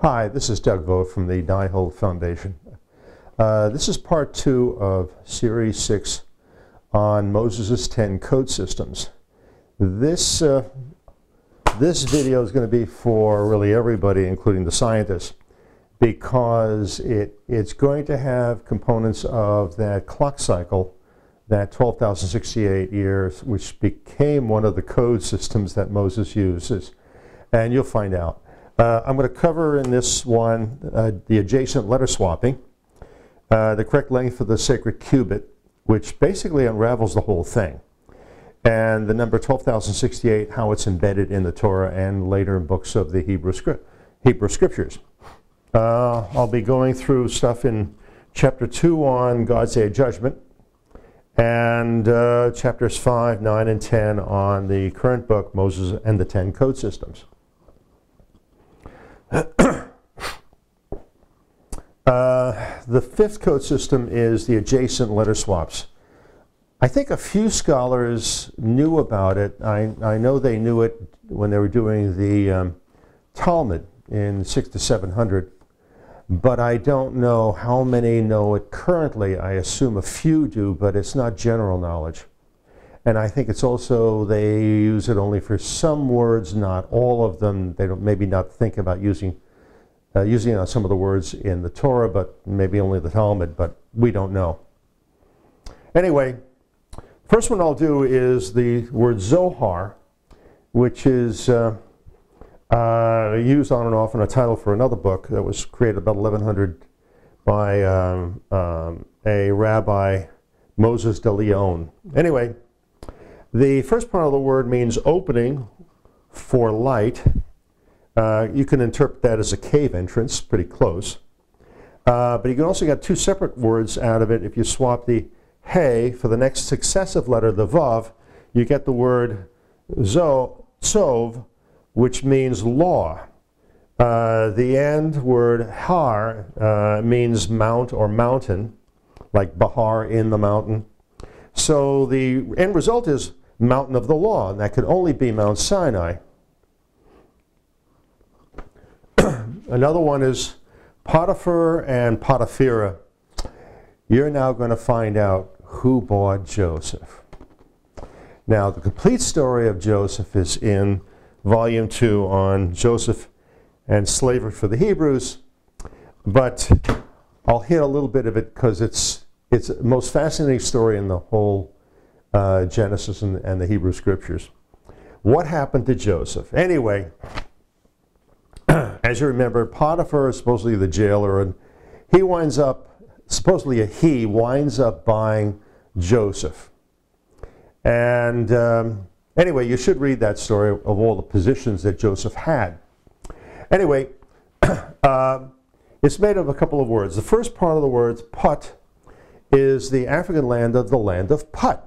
Hi, this is Doug Vogt from the Untitled Foundation. This is part 2 of Series 6 on Moses' 10 code systems. This video is going to be for really everybody, including the scientists, because it's going to have components of that clock cycle, that 12,068 years, which became one of the code systems that Moses uses. And you'll find out. I'm going to cover in this one the adjacent letter swapping, the correct length of the sacred cubit, which basically unravels the whole thing, and the number 12,068, how it's embedded in the Torah and later in books of the Hebrew scriptures. I'll be going through stuff in chapter 2 on God's Day of Judgment, and chapters 5, 9, and 10 on the current book, Moses and the 10 Code Systems. The fifth code system is the adjacent letter swaps. I think a few scholars knew about it. I know they knew it when they were doing the Talmud in 600 to 700, but I don't know how many know it currently. I assume a few do, but it's not general knowledge. And I think it's also, they use it only for some words, not all of them. They don't maybe not think about using some of the words in the Torah, but maybe only the Talmud, but we don't know. Anyway, first one I'll do is the word Zohar, which is used on and off in a title for another book that was created about 1100 by a rabbi, Moses de Leon. Anyway, the first part of the word means opening for light. You can interpret that as a cave entrance, pretty close. But you can also get two separate words out of it. If you swap the hey for the next successive letter, the vav, you get the word sov, which means law. The end word har means mount or mountain, like Bahar, in the mountain. So the end result is mountain of the law, and that could only be Mount Sinai. Another one is Potiphar and Potiphar. You're now going to find out who bought Joseph. Now, the complete story of Joseph is in Volume 2 on Joseph and slavery for the Hebrews, but I'll hit a little bit of it because it's the most fascinating story in the whole Genesis and the Hebrew scriptures. What happened to Joseph? Anyway, as you remember, Potiphar is supposedly the jailer, and he winds up buying Joseph. And anyway, you should read that story of all the positions that Joseph had. Anyway, it's made of a couple of words. The first part of the words, Put, is the African land of the land of Put.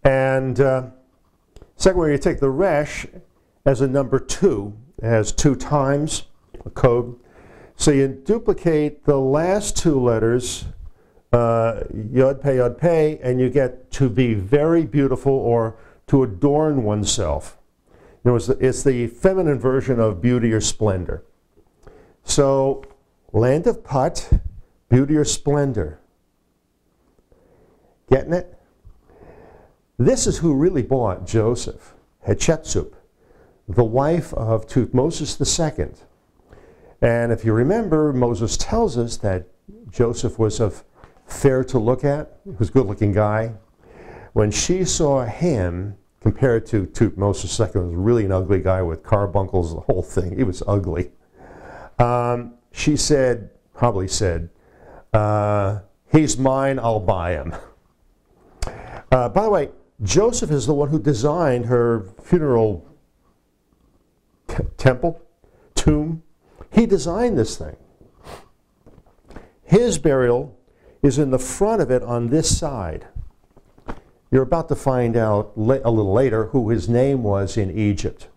And second one, you take the Resh as a number 2. It has 2 times a code. So you duplicate the last 2 letters, Yod Pei, and you get to be very beautiful or to adorn oneself. You know, it's the feminine version of beauty or splendor. So, land of Put, beauty or splendor. Getting it? This is who really bought Joseph, Hatshepsut, the wife of Tutmosis II. And if you remember, Moses tells us that Joseph was fair to look at. He was a good-looking guy. When she saw him, compared to Tutmosis II, who was really an ugly guy with carbuncles, the whole thing, he was ugly. She probably said, he's mine, I'll buy him. By the way, Joseph is the one who designed her funeral temple, tomb. He designed this thing. His burial is in the front of it on this side. You're about to find out a little later who his name was in Egypt.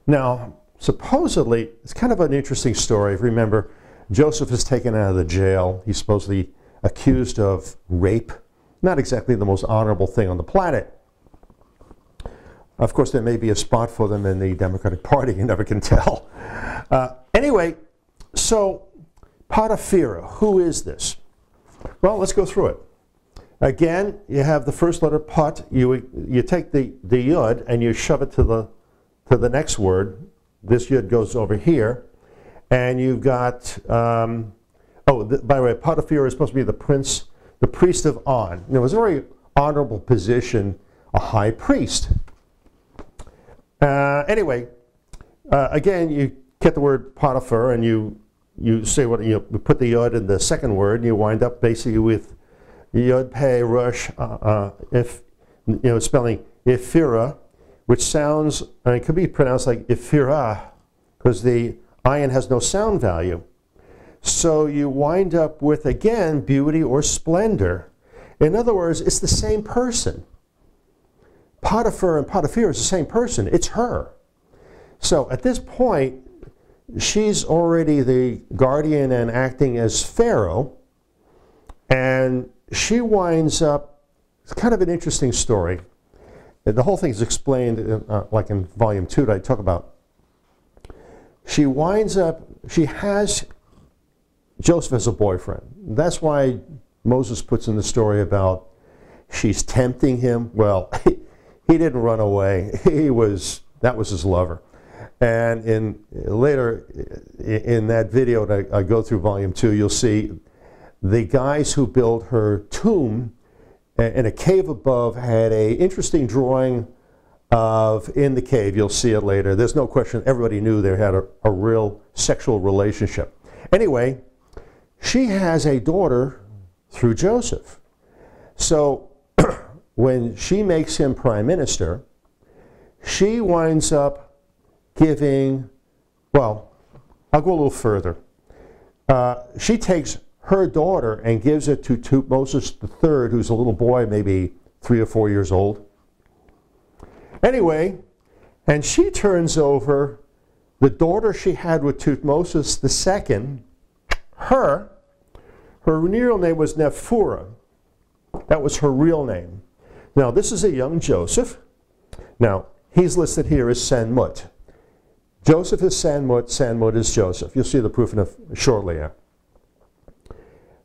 Now, supposedly, it's kind of an interesting story. If you remember, Joseph is taken out of the jail. He's supposedly accused of rape. Not exactly the most honorable thing on the planet. Of course, there may be a spot for them in the Democratic Party. You never can tell. Anyway, so Potiphar, who is this? Well, let's go through it. Again, you have the first letter, pot. You take the yud and you shove it to the next word. This yud goes over here. And you've got, by the way, Potiphar is supposed to be the priest of On. It was a very honorable position, a high priest. Anyway, again, you get the word Potiphar and you say what you put the yod in the second word, and you wind up basically with yod pei rush, spelling Ephira, which sounds, it could be pronounced like Ephira, because the ayin has no sound value. So you wind up with, again, beauty or splendor. In other words, it's the same person. Potiphar and Potiphar is the same person. It's her. So at this point, she's already the guardian and acting as Pharaoh, and she winds up, it's kind of an interesting story. The whole thing is explained like in volume 2 that I talk about. She winds up, she has Joseph as a boyfriend. That's why Moses puts in the story about she's tempting him. Well, he didn't run away. That was his lover. And later in that video that I go through volume 2, you'll see the guys who built her tomb in a cave above had an interesting drawing of in the cave. You'll see it later. There's no question. Everybody knew they had a real sexual relationship. Anyway, she has a daughter through Joseph. So when she makes him prime minister, she winds up giving, well, I'll go a little further. She takes her daughter and gives it to Tutmosis III, who's a little boy, maybe 3 or 4 years old. Anyway, and she turns over the daughter she had with Tutmosis II, her real name was Nephura. That was her real name. Now, this is a young Joseph. Now, he's listed here as Sanmut. Joseph is Sanmut, Sanmut is Joseph. You'll see the proof in shortly.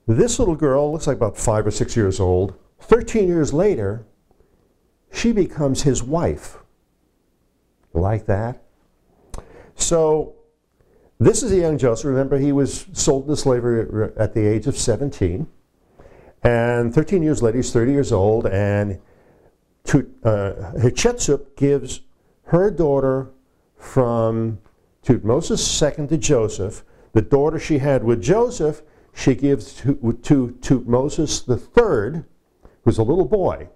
This little girl looks like about 5 or 6 years old. 13 years later, she becomes his wife. Like that? So, this is a young Joseph. Remember, he was sold into slavery at the age of 17. And 13 years later, he's 30 years old, and Hatshepsut gives her daughter from Tutmosis II to Joseph. The daughter she had with Joseph, she gives to Tutmosis III, who's a little boy.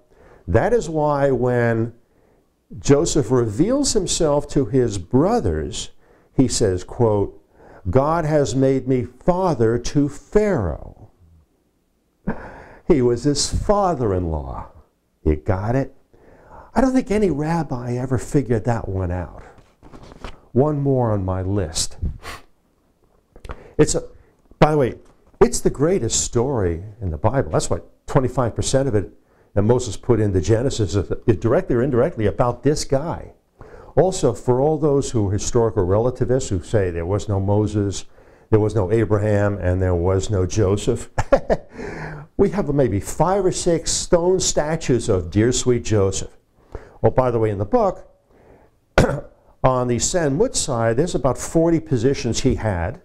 That is why when Joseph reveals himself to his brothers, he says, quote, God has made me father to Pharaoh. He was his father-in-law. You got it? I don't think any rabbi ever figured that one out. One more on my list. By the way, it's the greatest story in the Bible. That's why 25% of it that Moses put into Genesis is directly or indirectly about this guy. Also, for all those who are historical relativists who say there was no Moses, there was no Abraham, and there was no Joseph, we have maybe 5 or 6 stone statues of dear sweet Joseph. Well, by the way, in the book, on the Sanmut side, there's about 40 positions he had.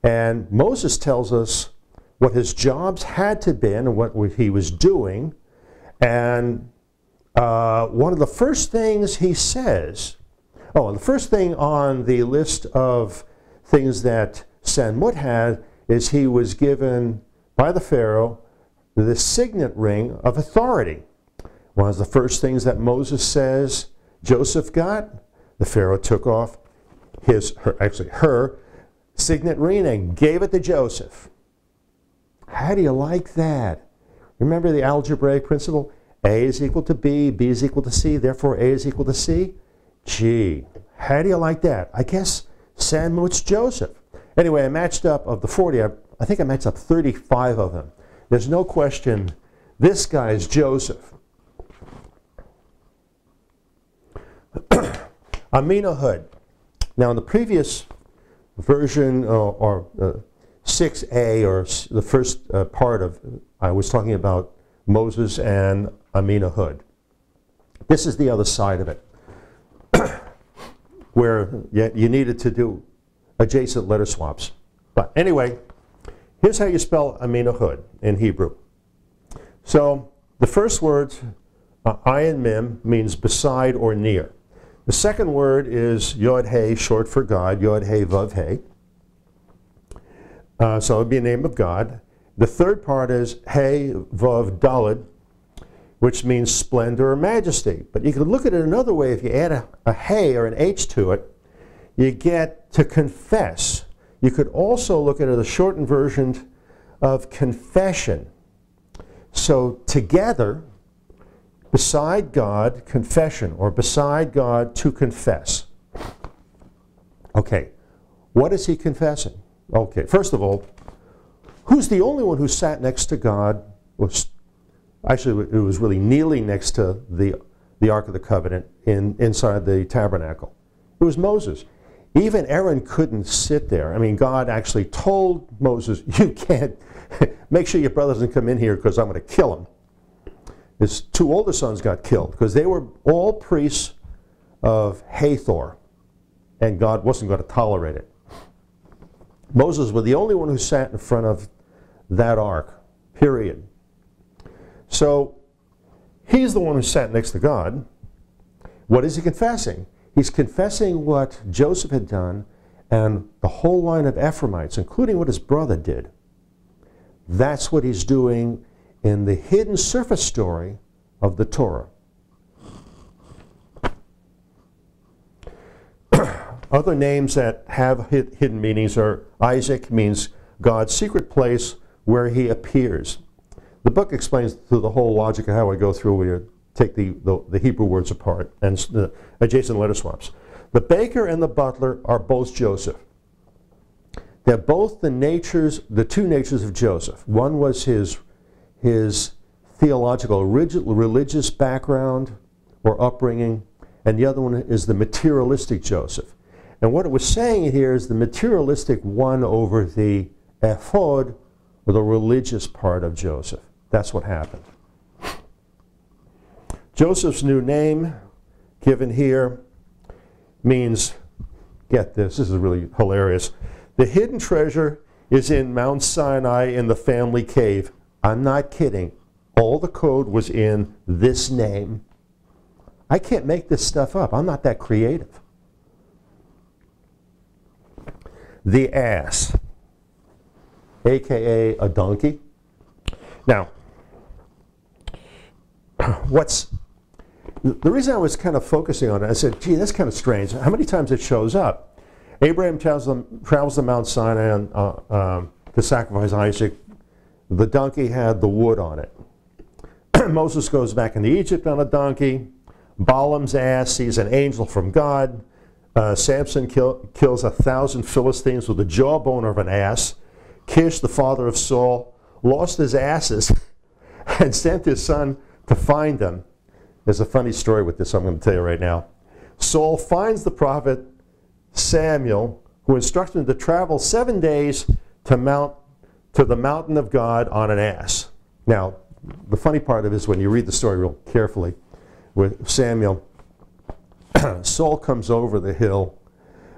And Moses tells us what his jobs had to be and what he was doing. And one of the first things he says, and the first thing on the list of things that Sanmut had is he was given by the Pharaoh the signet ring of authority. One of the first things that Moses says Joseph got, the Pharaoh took off her signet ring and gave it to Joseph. How do you like that? Remember the algebraic principle? A is equal to B, B is equal to C, therefore A is equal to C? Gee, how do you like that? I guess Sanmut's Joseph. Anyway, I matched up, of the 40, I think I matched up 35 of them. There's no question, this guy is Joseph. Amihud. Now in the previous version, or 6a, or the first part of, I was talking about Moses and Amihud. This is the other side of it, where you needed to do adjacent letter swaps. But anyway, here's how you spell Amihud in Hebrew. So the first word, ayin mim, means beside or near. The second word is yod hey, short for God, yod hey vav hey. So it would be a name of God. The third part is hey vav daled, which means splendor or majesty. But you can look at it another way. If you add a hey or an h to it, you get to confess. You could also look at it as a shortened version of confession. So together, beside God, confession, or beside God, to confess. Okay, what is he confessing? Okay, first of all, who's the only one who sat next to God? Actually, it was really kneeling next to the Ark of the Covenant inside the tabernacle. It was Moses. Even Aaron couldn't sit there. I mean, God actually told Moses, you can't, make sure your brother doesn't come in here because I'm going to kill him. His two older sons got killed because they were all priests of Hathor, and God wasn't going to tolerate it. Moses was the only one who sat in front of that ark, period. So he's the one who sat next to God. What is he confessing? He's confessing what Joseph had done and the whole line of Ephraimites, including what his brother did. That's what he's doing in the hidden surface story of the Torah. Other names that have hidden meanings are Isaac means God's secret place where he appears. The book explains through the whole logic of how I go through. We take the Hebrew words apart and the adjacent letter swaps. The baker and the butler are both Joseph. They're both the two natures of Joseph. One was his theological, religious background or upbringing, and the other one is the materialistic Joseph. And what it was saying here is the materialistic won over the ephod, or the religious part of Joseph. That's what happened. Joseph's new name, given here, means, get this is really hilarious, the hidden treasure is in Mount Sinai in the family cave. I'm not kidding. All the code was in this name. I can't make this stuff up. I'm not that creative. The ass, aka a donkey. Now, the reason I was kind of focusing on it, I said, gee, that's kind of strange. How many times it shows up? Abraham travels to Mount Sinai to sacrifice Isaac. The donkey had the wood on it. Moses goes back into Egypt on a donkey. Balaam's ass sees an angel from God. Samson kills 1,000 Philistines with the jawbone of an ass. Kish, the father of Saul, lost his asses and sent his son to find them. There's a funny story with this I'm going to tell you right now. Saul finds the prophet Samuel, who instructed him to travel 7 days to the mountain of God on an ass. Now, the funny part of it is when you read the story real carefully with Samuel, Saul comes over the hill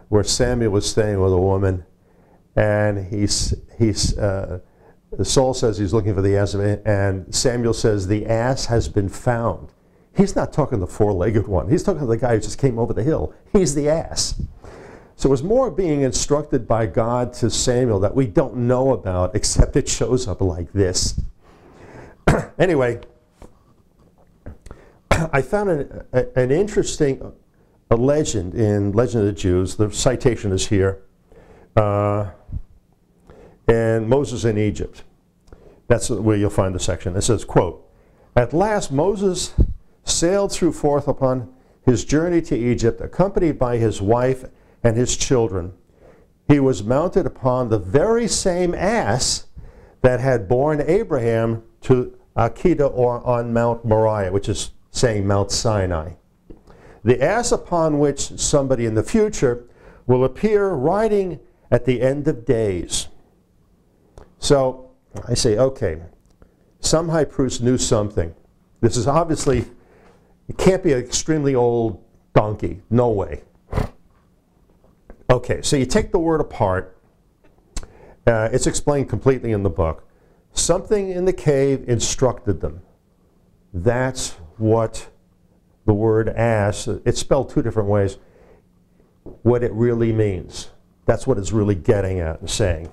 where Samuel was staying with a woman, and Saul says he's looking for the ass, and Samuel says the ass has been found. He's not talking the four-legged one. He's talking to the guy who just came over the hill. He's the ass. So it was more being instructed by God to Samuel that we don't know about, except it shows up like this. Anyway, I found an interesting legend in Legend of the Jews. The citation is here. And Moses in Egypt. That's where you'll find the section. It says, quote, "At last Moses sailed forth upon his journey to Egypt, accompanied by his wife and his children. He was mounted upon the very same ass that had borne Abraham to Akedah, or on Mount Moriah," which is saying Mount Sinai. the ass upon which somebody in the future will appear riding at the end of days. So I say, okay, some high priest knew something. This is obviously, it can't be an extremely old donkey. No way. Okay, so you take the word apart. It's explained completely in the book. Something in the cave instructed them. That's what the word ass, it's spelled two different ways, what it really means. That's what it's really getting at and saying.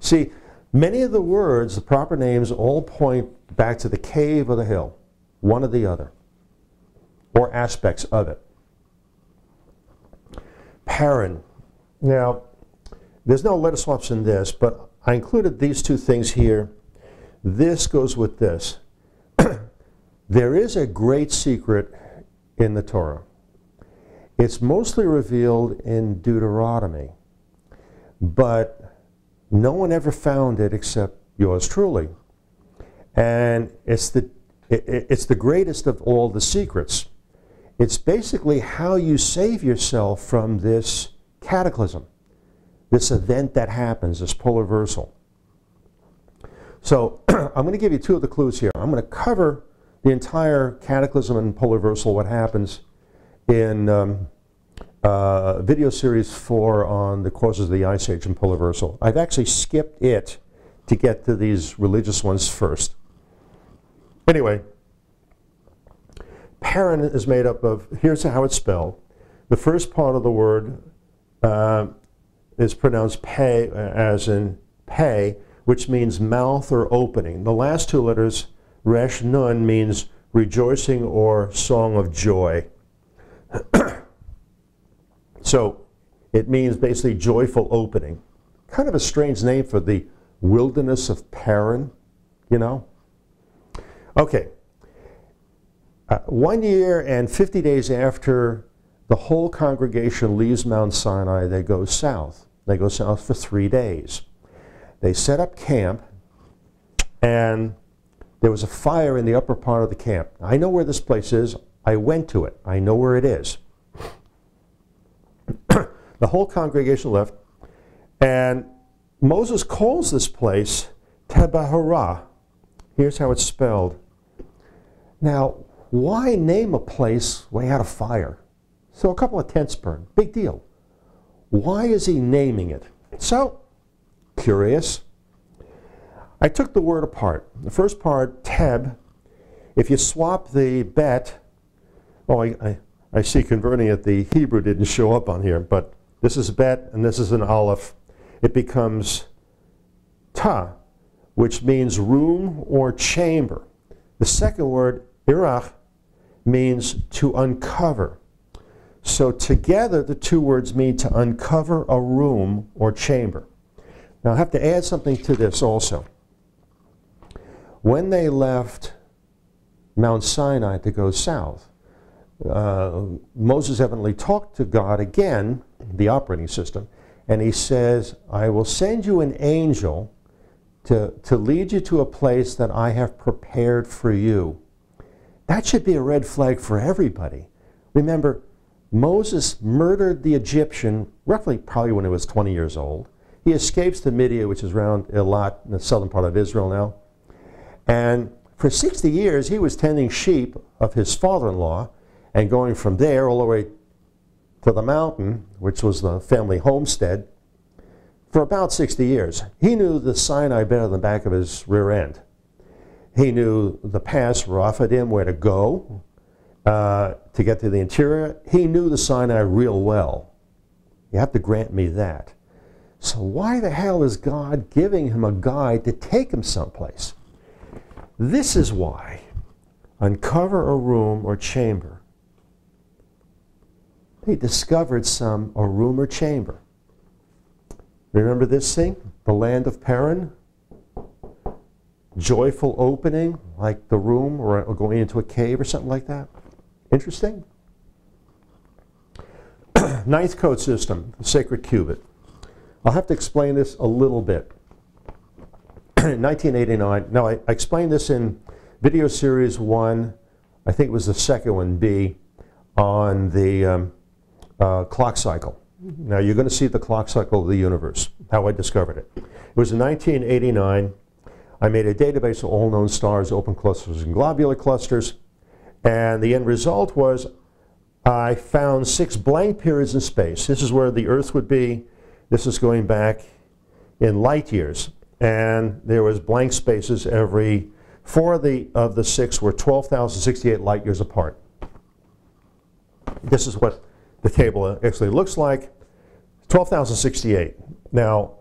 See, many of the words, the proper names, all point back to the cave or the hill, one or the other, or aspects of it. Paran. Now, there's no letter swaps in this, but I included these two things here. This goes with this. There is a great secret in the Torah. It's mostly revealed in Deuteronomy, but no one ever found it except yours truly. And it's the greatest of all the secrets. It's basically how you save yourself from this cataclysm, this event that happens, this polar reversal. So I'm going to give you two of the clues here. I'm going to cover the entire cataclysm and polar reversal, what happens, in video series 4 on the causes of the Ice Age and polar reversal. I've actually skipped it to get to these religious ones first. Anyway, Paran is made up of, here's how it's spelled. The first part of the word is pronounced pay, as in pay, which means mouth or opening. The last two letters, Resh Nun, means rejoicing or song of joy. So it means basically joyful opening. Kind of a strange name for the wilderness of Paran, you know? Okay. 1 year and 50 days after the whole congregation leaves Mount Sinai, they go south. They go south for 3 days. They set up camp, and there was a fire in the upper part of the camp. I know where this place is. I went to it. I know where it is. The whole congregation left, and Moses calls this place Tebahara. Here's how it's spelled. Now, why name a place where you had a fire? So a couple of tents burned. Big deal. Why is he naming it? So, curious. I took the word apart. The first part, Teb, if you swap the bet, oh, I see converting it, the Hebrew didn't show up on here, but this is bet and this is an aleph. It becomes Ta, which means room or chamber. The second word, Abrech, means to uncover. So together the two words mean to uncover a room or chamber. Now I have to add something to this also. When they left Mount Sinai to go south, Moses evidently talked to God again, the operating system, and he says, I will send you an angel to lead you to a place that I have prepared for you. That should be a red flag for everybody. Remember, Moses murdered the Egyptian, roughly probably when he was 20 years old. He escapes to Midian, which is around Elat, in the southern part of Israel now. And for 60 years, he was tending sheep of his father-in-law and going from there all the way to the mountain, which was the family homestead, for about 60 years. He knew the Sinai better than the back of his rear end. He knew the pass, Rephidim, where to go to get to the interior. He knew the Sinai real well. You have to grant me that. So why the hell is God giving him a guide to take him someplace? This is why. Uncover a room or chamber. They discovered a room or chamber. Remember this thing? The land of Paran? Joyful opening, like the room or going into a cave or something like that. Interesting. Ninth code system, the sacred cubit. I'll have to explain this a little bit. 1989. Now, I explained this in video series 1. I think it was the second one, B, on the clock cycle. Now you're going to see the clock cycle of the universe, how I discovered it. It was in 1989. I made a database of all known stars, open clusters and globular clusters, and the end result was I found 6 blank periods in space. This is where the Earth would be. This is going back in light years, and there was blank spaces every 4 of the 6 were 12,068 light years apart. This is what the table actually looks like. 12,068. Now,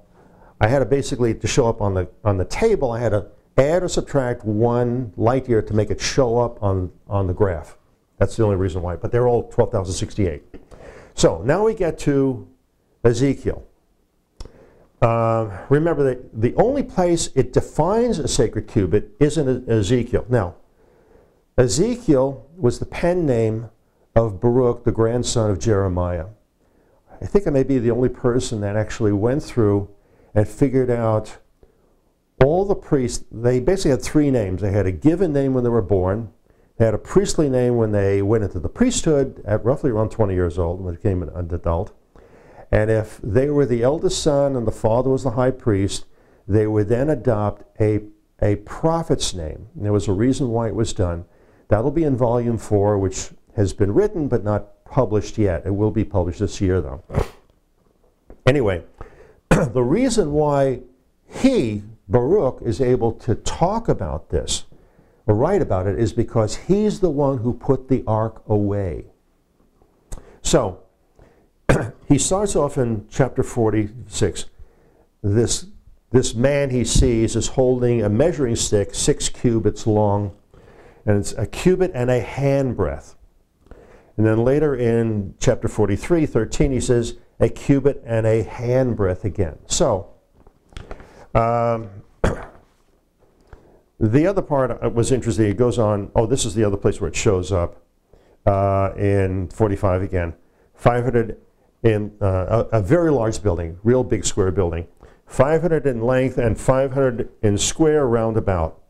I had to basically, to show up on the table, I had to add or subtract 1 light year to make it show up on the graph. That's the only reason why, but they're all 12,068. So now we get to Ezekiel. Remember that the only place it defines a sacred cubit is in Ezekiel. Now, Ezekiel was the pen name of Baruch, the grandson of Jeremiah. I think I may be the only person that actually went through and figured out all the priests. They basically had 3 names. They had a given name when they were born. They had a priestly name when they went into the priesthood at roughly around 20 years old, when they became an adult. And if they were the eldest son and the father was the high priest, they would then adopt a prophet's name. And there was a reason why it was done. That'll be in volume 4, which has been written but not published yet. It will be published this year, though. Anyway, the reason why he, Baruch, is able to talk about this or write about it is because he's the one who put the ark away. So, he starts off in chapter 46. This man he sees is holding a measuring stick 6 cubits long, and it's a cubit and a handbreadth. And then later in chapter 43, 13, he says a cubit and a handbreadth again. So, the other part was interesting. It goes on, this is the other place where it shows up in 45 again. 500 in a very large building, real big square building. 500 in length and 500 in square roundabout.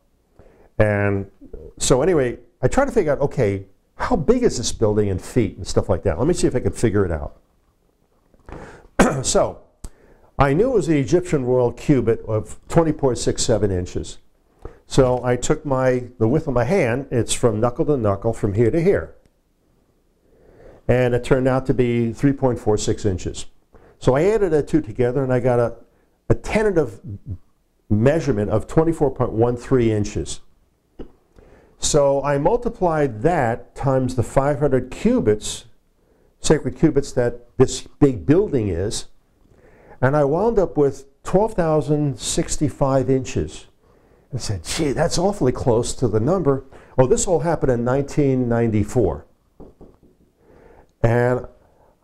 And so anyway, I tried to figure out, okay, how big is this building in feet and stuff like that? Let me see if I can figure it out. So, I knew it was the Egyptian royal cubit of 20.67 inches. So I took the width of my hand, it's from knuckle to knuckle, from here to here. And it turned out to be 3.46 inches. So I added the 2 together and I got a tentative measurement of 24.13 inches. So I multiplied that times the 500 cubits, sacred cubits that this big building is, and I wound up with 12,065 inches. I said, gee, that's awfully close to the number. Oh, this all happened in 1994. And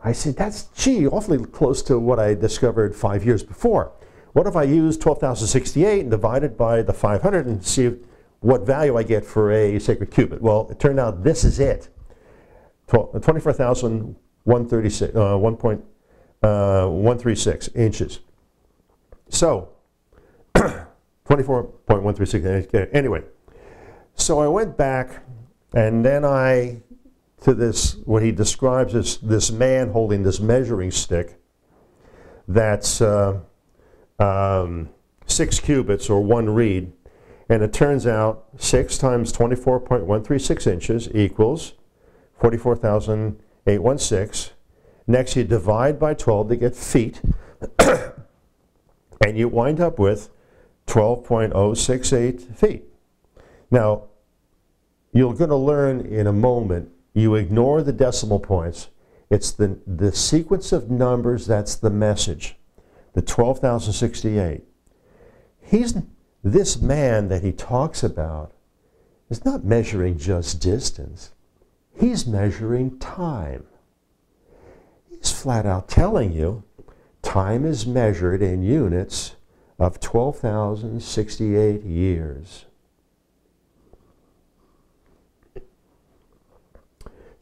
I said, that's, awfully close to what I discovered 5 years before. What if I use 12,068 and divide it by the 500 and see what value I get for a sacred cubit? Well, it turned out this is it. 24,136, 1.136 inches. So, 24.136. Anyway, so I went back, and then to this, what he describes as this man holding this measuring stick that's 6 cubits or 1 reed, and it turns out 6 times 24.136 inches equals 44,816. Next, you divide by 12 to get feet, and you wind up with 12.068 feet. Now, you're going to learn in a moment, you ignore the decimal points. It's the sequence of numbers that's the message, the 12,068. This man that he talks about is not measuring just distance. He's measuring time. He's flat out telling you time is measured in units of 12,068 years.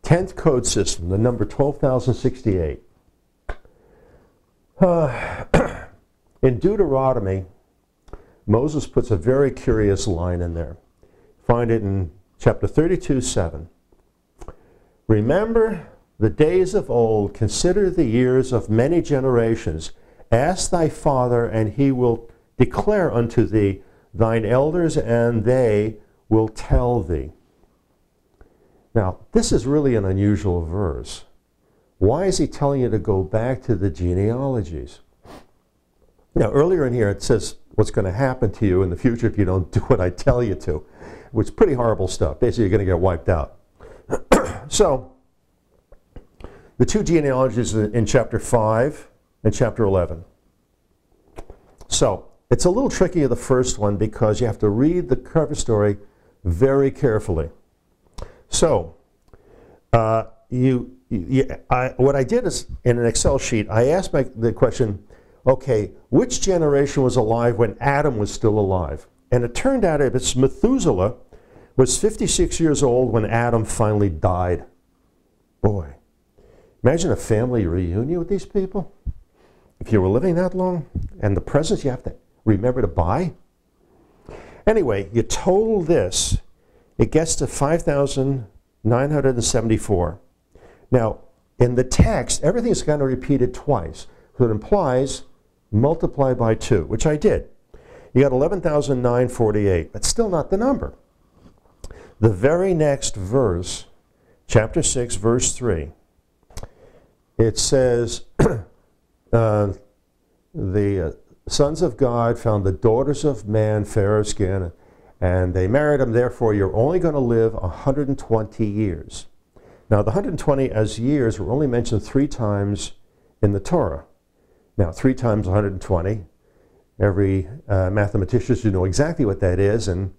10th code system, the number 12,068. In Deuteronomy, Moses puts a very curious line in there. Find it in chapter 32:7. Remember the days of old, consider the years of many generations. Ask thy father, and he will declare unto thee, thine elders, and they will tell thee. Now, this is really an unusual verse. Why is he telling you to go back to the genealogies? Now, earlier in here it says what's going to happen to you in the future if you don't do what I tell you to, which is pretty horrible stuff. Basically, you're going to get wiped out. So, the two genealogies in chapter 5 and chapter 11. So, it's a little tricky, the first one, because you have to read the cover story very carefully. So, what I did is, in an Excel sheet, I asked the question, okay, which generation was alive when Adam was still alive? And it turned out it's Methuselah was 56 years old when Adam finally died. Boy, imagine a family reunion with these people. If you were living that long, and the presents you have to remember to buy. Anyway, you total this, it gets to 5,974. Now, in the text, everything's kind of repeated twice. So it implies multiply by 2, which I did. You got 11,948. That's still not the number. The very next verse, chapter 6, verse 3, it says, the sons of God found the daughters of man fair of skin, and they married them. Therefore, you're only going to live 120 years. Now, the 120 as years were only mentioned 3 times in the Torah. Now, 3 times 120. Every mathematician should know exactly what that is, and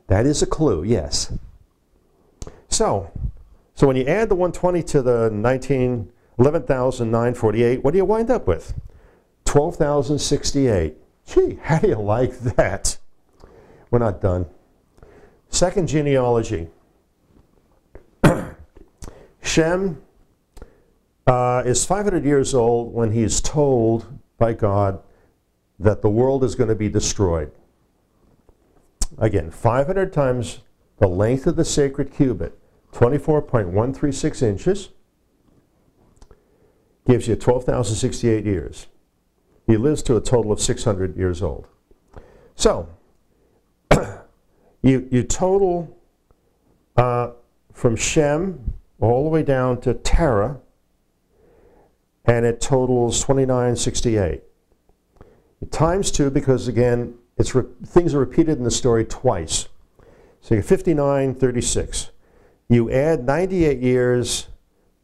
that is a clue, yes. So when you add the 120 to the 11,948, what do you wind up with? 12,068. Gee, how do you like that? We're not done. Second genealogy. Shem is 500 years old when he's told by God that the world is going to be destroyed. Again, 500 times the length of the sacred cubit, 24.136 inches, gives you 12,068 years. He lives to a total of 600 years old. So, you total from Shem all the way down to Terah, and it totals 2968. Times 2, because again, things are repeated in the story twice. So you get 5936. You add 98 years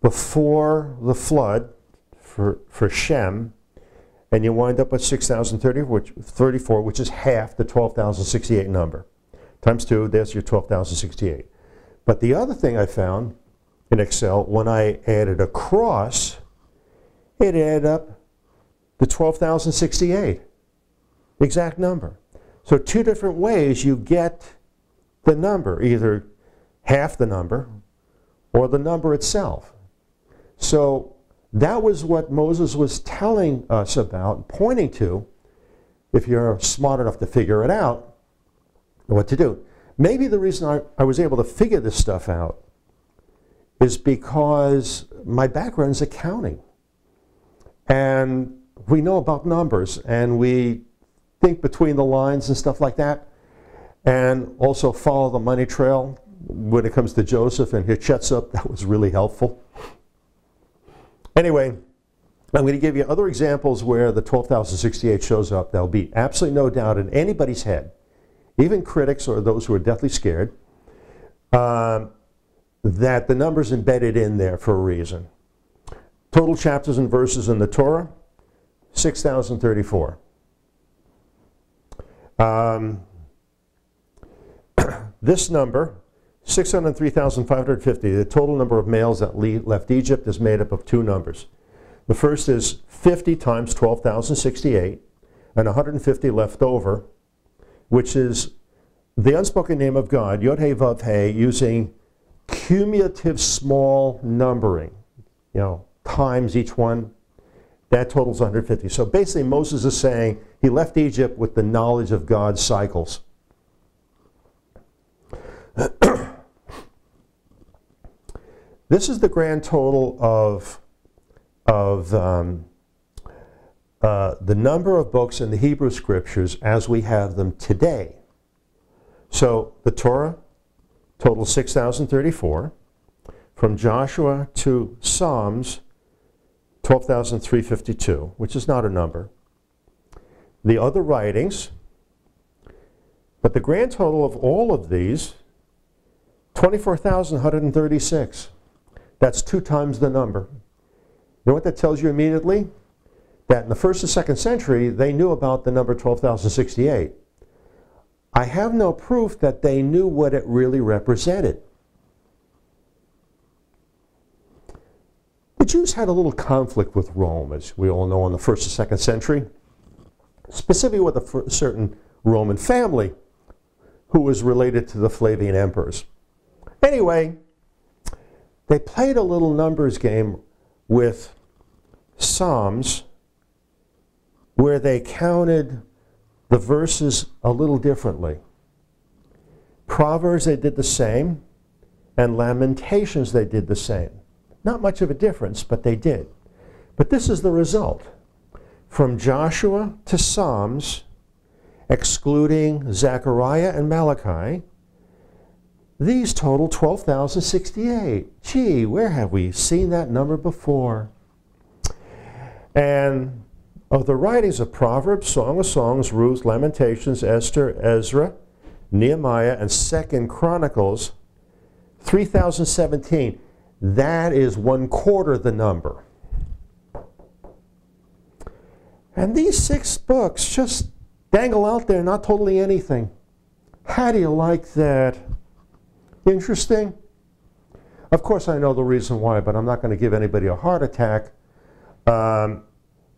before the flood for Shem, and you wind up with 6,034, which is half the 12,068 number. Times 2, there's your 12,068. But the other thing I found in Excel, when I added across, it added up to 12,068. The exact number. So 2 different ways you get the number, either half the number or the number itself. So that was what Moses was telling us about, pointing to, if you're smart enough to figure it out, what to do. Maybe the reason I was able to figure this stuff out is because my background is accounting. And we know about numbers, and we think between the lines and stuff like that, and also follow the money trail when it comes to Joseph and Hatshepsut. That was really helpful. Anyway, I'm going to give you other examples where the 12,068 shows up. There'll be absolutely no doubt in anybody's head, even critics or those who are deathly scared, that the number's embedded in there for a reason. Total chapters and verses in the Torah, 6,034. This number, 603,550, the total number of males that left Egypt, is made up of 2 numbers. The first is 50 times 12,068, and 150 left over, which is the unspoken name of God, Yod-Heh Vav-Heh, using cumulative small numbering, times each one. That totals 150. So basically Moses is saying he left Egypt with the knowledge of God's cycles. This is the grand total of the number of books in the Hebrew Scriptures as we have them today. So the Torah totals 6,034. From Joshua to Psalms, 12,352, which is not a number. The other writings, but the grand total of all of these, 24,136. That's 2 times the number. You know what that tells you immediately? That in the 1st and 2nd century, they knew about the number 12,068. I have no proof that they knew what it really represented. The Jews had a little conflict with Rome, as we all know, in the 1st and 2nd century, specifically with a certain Roman family who was related to the Flavian emperors. Anyway, they played a little numbers game with Psalms where they counted the verses a little differently. Proverbs, they did the same, and Lamentations, they did the same. Not much of a difference, but they did. But this is the result. From Joshua to Psalms, excluding Zechariah and Malachi, these total 12,068. Gee, where have we seen that number before? And of the writings of Proverbs, Song of Songs, Ruth, Lamentations, Esther, Ezra, Nehemiah, and 2nd Chronicles, 3,017. That is 1/4 the number. And these 6 books just dangle out there, not totally anything. How do you like that? Interesting? Of course, I know the reason why, but I'm not going to give anybody a heart attack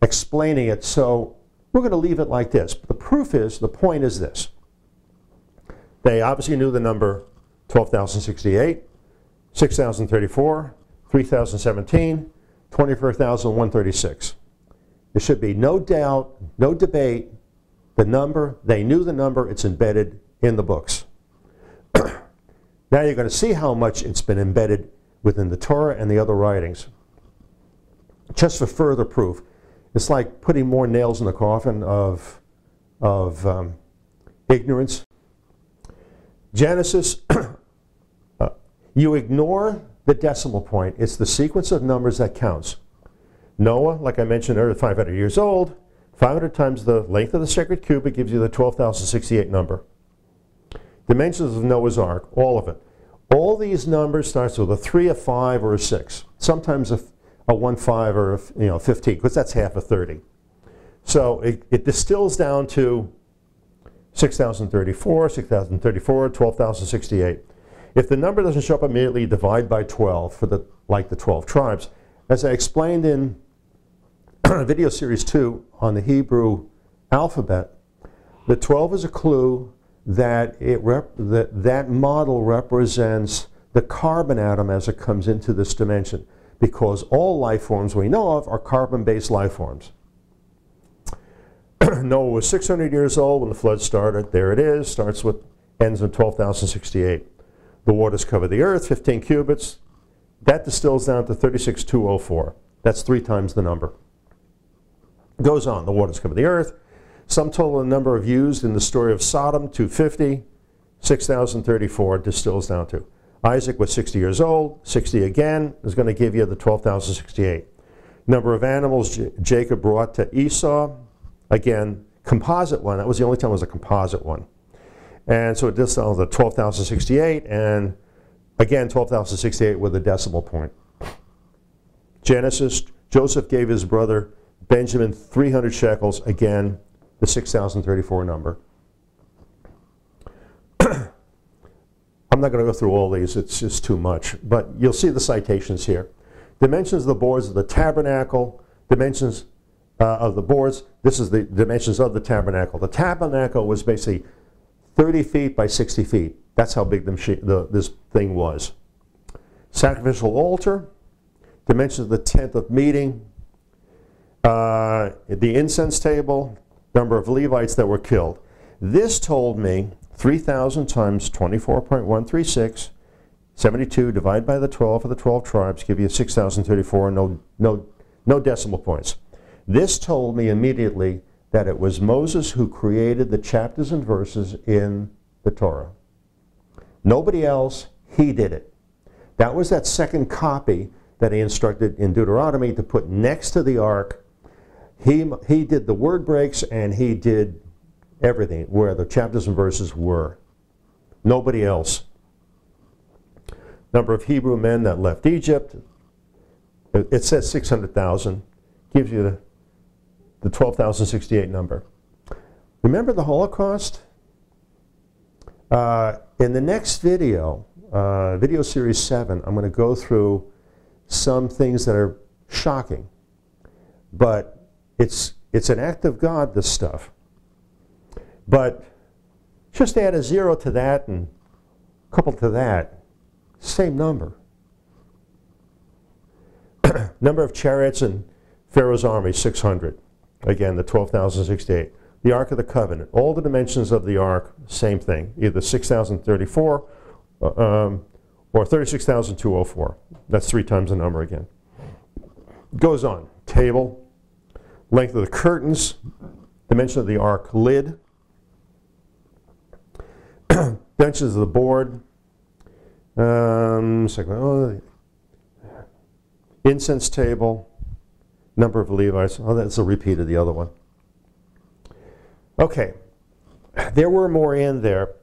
explaining it, so we're going to leave it like this. The proof is, the point is this. They obviously knew the number 12,068, 6,034, 3,017, 24,136. There should be no doubt, no debate. The number, they knew the number, it's embedded in the books. Now you're going to see how much it's been embedded within the Torah and the other writings. Just for further proof, it's like putting more nails in the coffin of ignorance. Genesis, you ignore the decimal point. It's the sequence of numbers that counts. Noah, like I mentioned earlier, 500 years old. 500 times the length of the sacred cubit gives you the 12,068 number. Dimensions of Noah's Ark, all of it. All these numbers starts with a 3, a 5, or a 6. Sometimes a 1, 5, or a 15, because that's half a 30. So it distills down to 6,034, 6,034, 12,068. If the number doesn't show up immediately, divide by 12 for like the 12 tribes. As I explained in video series 2 on the Hebrew alphabet, the 12 is a clue that that model represents the carbon atom as it comes into this dimension, because all life forms we know of are carbon-based life forms. Noah was 600 years old when the flood started. There it is. Ends in 12,068. The waters cover the earth, 15 cubits. That distills down to 36,204. That's 3 times the number. Goes on. The waters cover the earth. Sum total number of used in the story of Sodom, 250. 6,034 distills down to. Isaac was 60 years old. 60 again is going to give you the 12,068. Number of animals Jacob brought to Esau. Again, composite one. That was the only time it was a composite one. And so it distills the 12,068, and again, 12,068 with a decimal point. Genesis, Joseph gave his brother Benjamin 300 shekels. Again, the 6,034 number. I'm not going to go through all these. It's just too much. But you'll see the citations here. Dimensions of the boards of the tabernacle. Dimensions of the boards. This is the dimensions of the tabernacle. The tabernacle was basically 30 feet by 60 feet. That's how big this thing was. Sacrificial altar. Dimensions of the tent of meeting. The incense table. Number of Levites that were killed. This told me 3,000 times 24.136, 72 divided by the 12 for the 12 tribes, give you 6,034, no decimal points. This told me immediately that it was Moses who created the chapters and verses in the Torah. Nobody else, he did it. That was that second copy that he instructed in Deuteronomy to put next to the ark. He did the word breaks and he did everything where the chapters and verses were. Nobody else. Number of Hebrew men that left Egypt, it says 600,000, gives you the 12,068 number. Remember the Holocaust? In the next video, video series 7, I'm going to go through some things that are shocking. But it's an act of God, this stuff. But just add a 0 to that and a couple to that. Same number. Number of chariots in Pharaoh's army, 600. Again, the 12,068. The Ark of the Covenant. All the dimensions of the Ark, same thing. Either 6,034 or 36,204. That's 3 times the number again. Goes on. Table. Length of the curtains. Dimension of the Ark lid. Dimensions of the board. Incense table. Number of Levites. Oh, that's a repeat of the other one. Okay. There were more in there,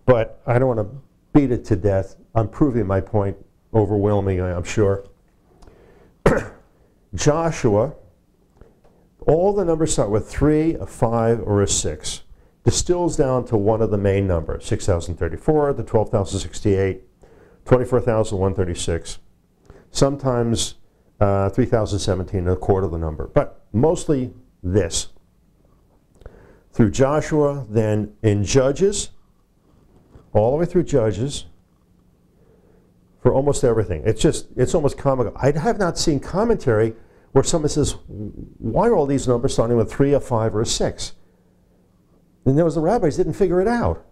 but I don't want to beat it to death. I'm proving my point overwhelmingly, I'm sure. Joshua, all the numbers start with 3, a 5, or a 6. Distills down to one of the main numbers, 6,034, the 12,068, 24,136. Sometimes 3,017, a quarter of the number, but mostly this. Through Joshua, then in Judges, all the way through Judges, for almost everything. It's almost comical. I have not seen commentary where someone says, why are all these numbers starting with 3, a 5, or a 6? And there was the rabbis didn't figure it out.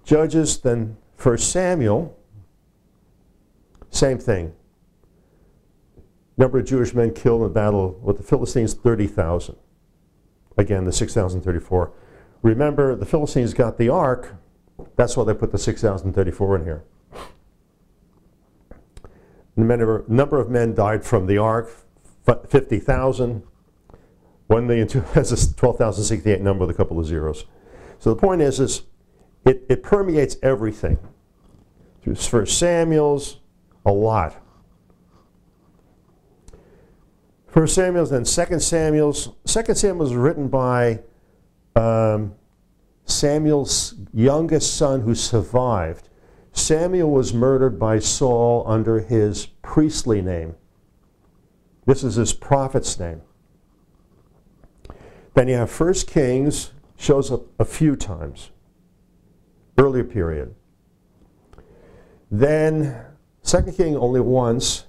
Judges, then 1 Samuel, same thing. Number of Jewish men killed in battle with the Philistines, 30,000. Again, the 6,034. Remember, the Philistines got the ark. That's why they put the 6,034 in here. The number of men died from the ark, 50,000. 1,000,002 has a 12,068 number with a couple of zeros. So the point is it permeates everything. Through 1 Samuel's, a lot. 1 Samuel's, then 2 Samuel's. 2 Samuel was written by Samuel's youngest son who survived. Samuel was murdered by Saul under his priestly name. This is his prophet's name. Then you have 1 Kings, shows up a few times. Earlier period. Then 2 King only once,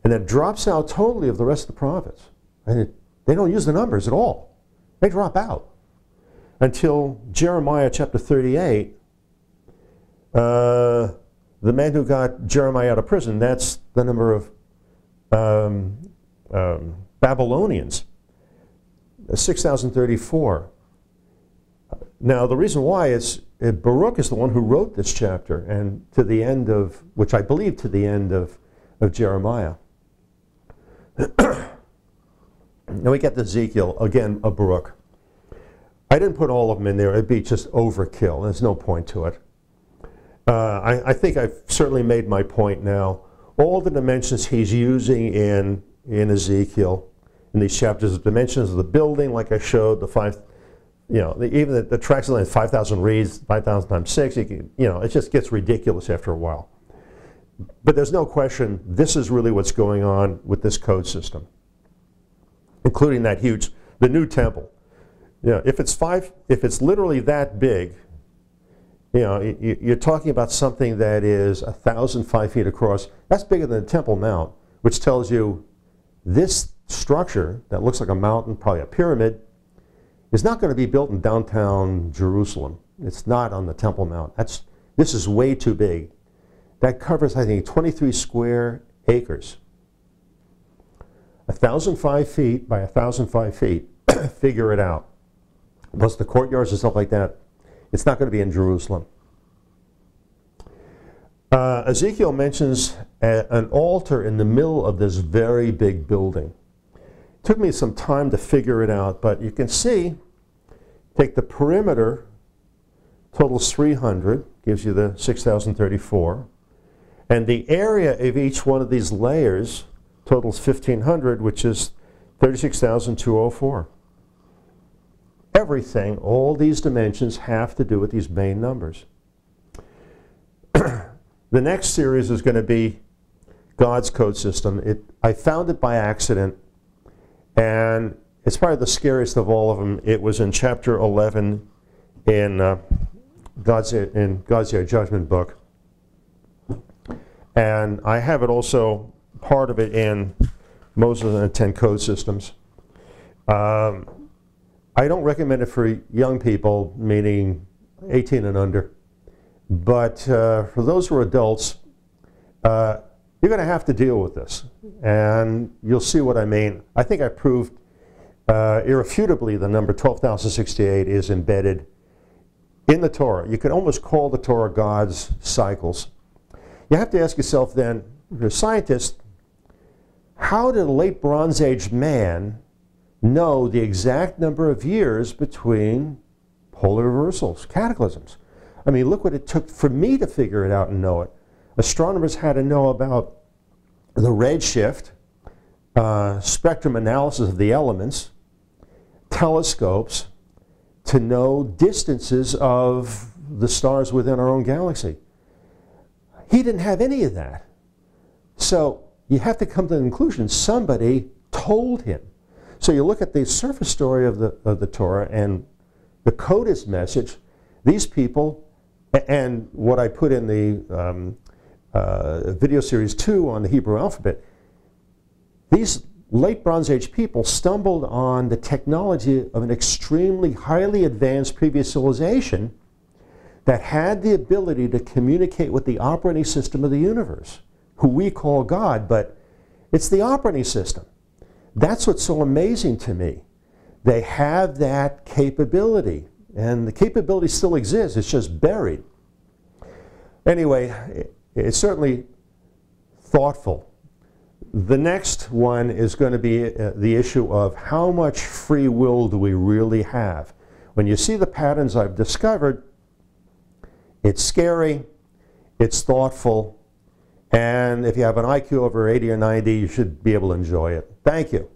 and it drops out totally of the rest of the prophets. And they don't use the numbers at all. They drop out. Until Jeremiah chapter 38, the man who got Jeremiah out of prison, that's the number of Babylonians, 6,034. Now the reason why is Baruch is the one who wrote this chapter, and to the end of, which I believe to the end of Jeremiah. Now we get to Ezekiel, again, a Baruch. I didn't put all of them in there. It'd be just overkill. There's no point to it. I think I've certainly made my point now. All the dimensions he's using in Ezekiel, in these chapters, the dimensions of the building, like I showed, the 5, even the tracks of land, 5,000 reeds, 5,000 times 6, it just gets ridiculous after a while. But there's no question, this is really what's going on with this code system, including that huge, the new temple. If it's literally that big, you're talking about something that is 1,005 feet across. That's bigger than the Temple Mount, which tells you this structure that looks like a mountain, probably a pyramid, is not going to be built in downtown Jerusalem. It's not on the Temple Mount. This is way too big. That covers, I think, 23 square acres. 1,005 feet by 1,005 feet. Figure it out. Plus the courtyards and stuff like that. It's not going to be in Jerusalem. Ezekiel mentions an altar in the middle of this very big building. It took me some time to figure it out, but you can see, take the perimeter, totals 300, gives you the 6,034, and the area of each one of these layers totals 1,500, which is 36,204. Everything, all these dimensions have to do with these main numbers. The next series is going to be God's code system. I found it by accident, and it's probably the scariest of all of them. It was in chapter 11 in God's Judgement book. And I have it also, part of it, in Moses and the 10 Code Systems. I don't recommend it for young people, meaning 18 and under. But for those who are adults, you're going to have to deal with this. And you'll see what I mean. I think I proved irrefutably the number 12,068 is embedded in the Torah. You could almost call the Torah God's cycles. You have to ask yourself then, if you're a scientist, how did a late Bronze Age man know the exact number of years between polar reversals, cataclysms? I mean, look what it took for me to figure it out and know it. Astronomers had to know about the redshift, spectrum analysis of the elements, telescopes, to know distances of the stars within our own galaxy. He didn't have any of that. So you have to come to the conclusion somebody told him. So you look at the surface story of the Torah and the codist message. These people, and what I put in the video series 2 on the Hebrew alphabet, these late Bronze Age people stumbled on the technology of an extremely highly advanced previous civilization that had the ability to communicate with the operating system of the universe, who we call God, but it's the operating system. That's what's so amazing to me. They have that capability, and the capability still exists, it's just buried. Anyway, it's certainly thoughtful. The next one is going to be the issue of how much free will do we really have? When you see the patterns I've discovered, it's scary, it's thoughtful, and if you have an IQ over 80 or 90, you should be able to enjoy it. Thank you.